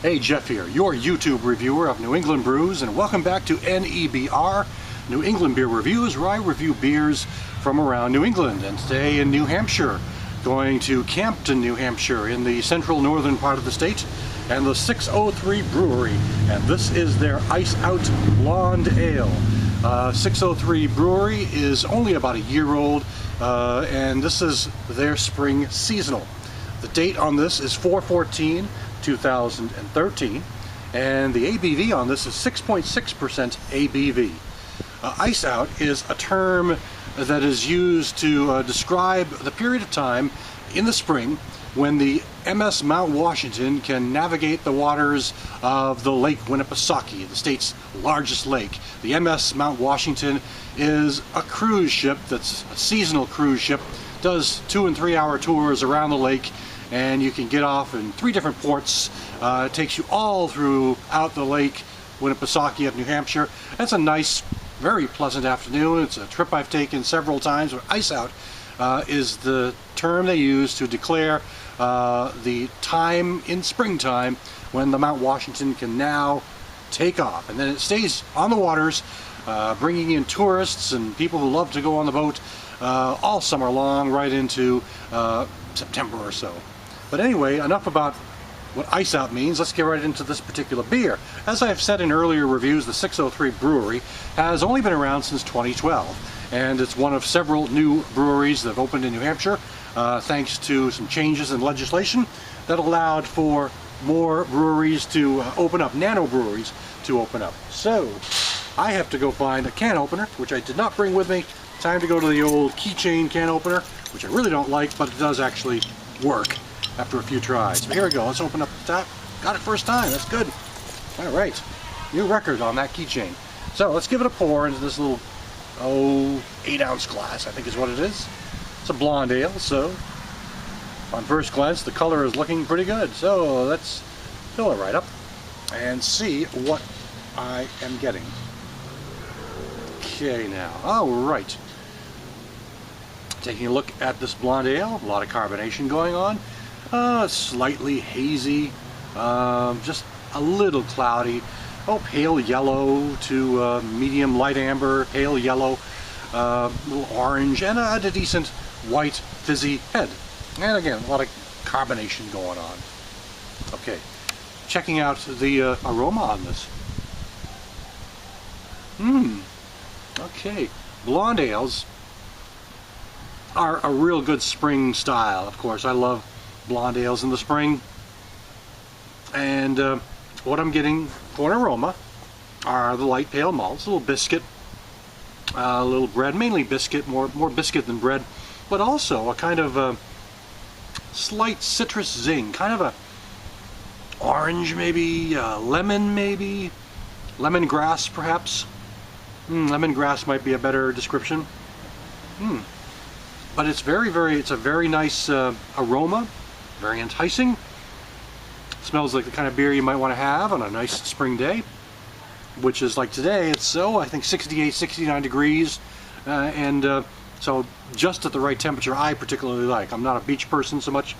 Hey, Jeff here, your YouTube reviewer of New England brews, and welcome back to NEBR, New England Beer Reviews, where I review beers from around New England. And today in New Hampshire, going to Campton, New Hampshire, in the central northern part of the state, and the 603 Brewery, and this is their Ice Out Blonde Ale. 603 Brewery is only about a year old, and this is their spring seasonal. The date on this is 4/14/2013, and the ABV on this is 6.6% ABV. Ice out is a term that is used to describe the period of time in the spring when the MS Mount Washington can navigate the waters of the Lake Winnipesaukee, the state's largest lake. The MS Mount Washington is a cruise ship that's a seasonal cruise ship, does 2- and 3-hour tours around the lake, and you can get off in 3 different ports. It takes you all throughout the Lake Winnipesaukee of New Hampshire. It's a nice, very pleasant afternoon. It's a trip I've taken several times. But ice out is the term they use to declare the time in springtime when the Mount Washington can now take off. And then it stays on the waters, bringing in tourists and people who love to go on the boat all summer long, right into September or so. But anyway, enough about what ice out means. Let's get right into this particular beer. As I've said in earlier reviews, the 603 Brewery has only been around since 2012, and it's one of several new breweries that have opened in New Hampshire thanks to some changes in legislation that allowed for more breweries to open up, nano breweries to open up. So I have to go find a can opener, which I did not bring with me. Time to go to the old keychain can opener, which I really don't like, but it does actually work after a few tries. But here we go. Let's open up the top. Got it first time. That's good. All right. New record on that keychain. So let's give it a pour into this little 8-ounce glass, I think is what it is. It's a blonde ale, so on first glance the color is looking pretty good. So let's fill it right up and see what I am getting. Okay, now. All right. Taking a look at this blonde ale, a lot of carbonation going on. Slightly hazy, just a little cloudy. Pale yellow to medium light amber, pale yellow, a little orange, and a decent white fizzy head. And again, a lot of carbonation going on. Okay, checking out the aroma on this. Okay, blonde ales are a real good spring style. Of course, I love blonde ales in the spring, and what I'm getting for an aroma are the light pale malts, a little biscuit, a little bread, mainly biscuit, more biscuit than bread, but also a kind of slight citrus zing, kind of a orange maybe, lemon maybe, lemongrass perhaps. Lemongrass might be a better description. But it's it's a very nice aroma, very enticing. Smells like the kind of beer you might want to have on a nice spring day, which is like today. It's I think 68, 69 degrees, and so just at the right temperature I particularly like. I'm not a beach person so much,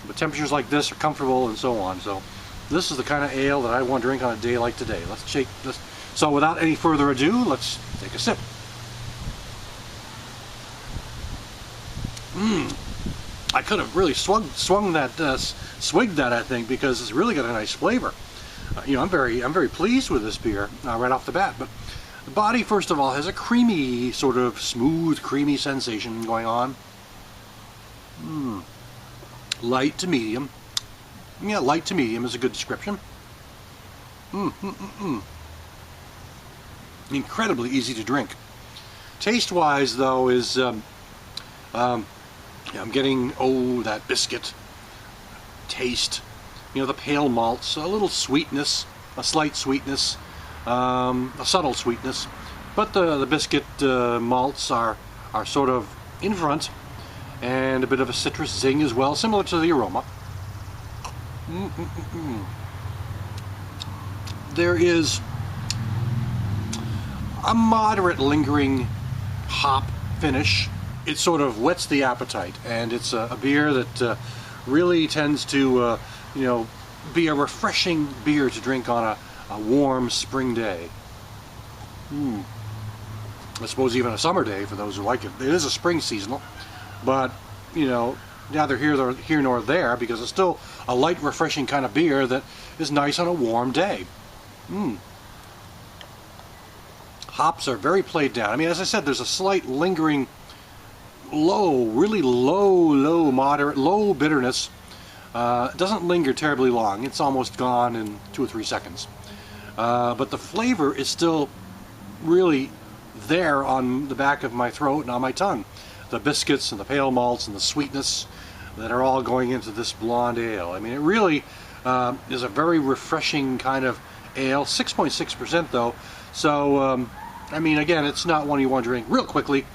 but temperatures like this are comfortable and so on. So this is the kind of ale that I want to drink on a day like today. Let's shake this. So without any further ado, let's take a sip. I could have really swigged that, I think, because it's really got a nice flavor. I'm very pleased with this beer right off the bat. But the body, first of all, has a creamy, sort of smooth, creamy sensation going on. Light to medium. Yeah, light to medium is a good description. Incredibly easy to drink. Taste-wise, though, is I'm getting that biscuit taste. The pale malts, a little sweetness, a slight sweetness, a subtle sweetness, but the biscuit malts are sort of in front, and a bit of a citrus zing as well, similar to the aroma. There is a moderate lingering hop finish. It sort of whets the appetite, and it's a beer that really tends to be a refreshing beer to drink on a warm spring day. I suppose even a summer day for those who like it. It is a spring seasonal, but you know, neither here nor there, because it's still a light, refreshing kind of beer that is nice on a warm day. Hops are very played down. I mean, as I said, there's a slight lingering low, really low, moderate, low bitterness. It doesn't linger terribly long. It's almost gone in 2 or 3 seconds. But the flavor is still really there on the back of my throat and on my tongue. The biscuits and the pale malts and the sweetness that are all going into this blonde ale. I mean, it really is a very refreshing kind of ale. 6.6% though. So, I mean, again, it's not one you want to drink real quickly.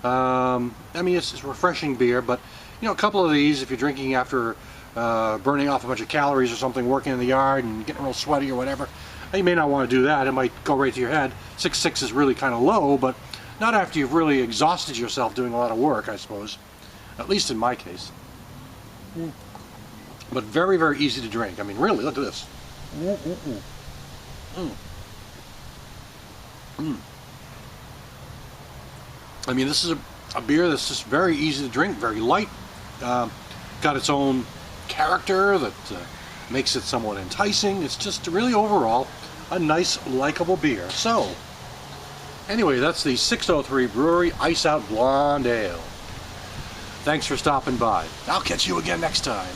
I mean, it's refreshing beer, but you know, a couple of these, if you're drinking after burning off a bunch of calories or something, working in the yard and getting real sweaty or whatever, you may not want to do that. It might go right to your head. 6.6 is really kind of low, but not after you've really exhausted yourself doing a lot of work, I suppose. At least in my case. But very, very easy to drink. I mean, really, look at this. I mean, this is a beer that's just very easy to drink, very light. Got its own character that makes it somewhat enticing. It's just really overall a nice, likable beer. So, anyway, that's the 603 Brewery Ice Out Blonde Ale. Thanks for stopping by. I'll catch you again next time.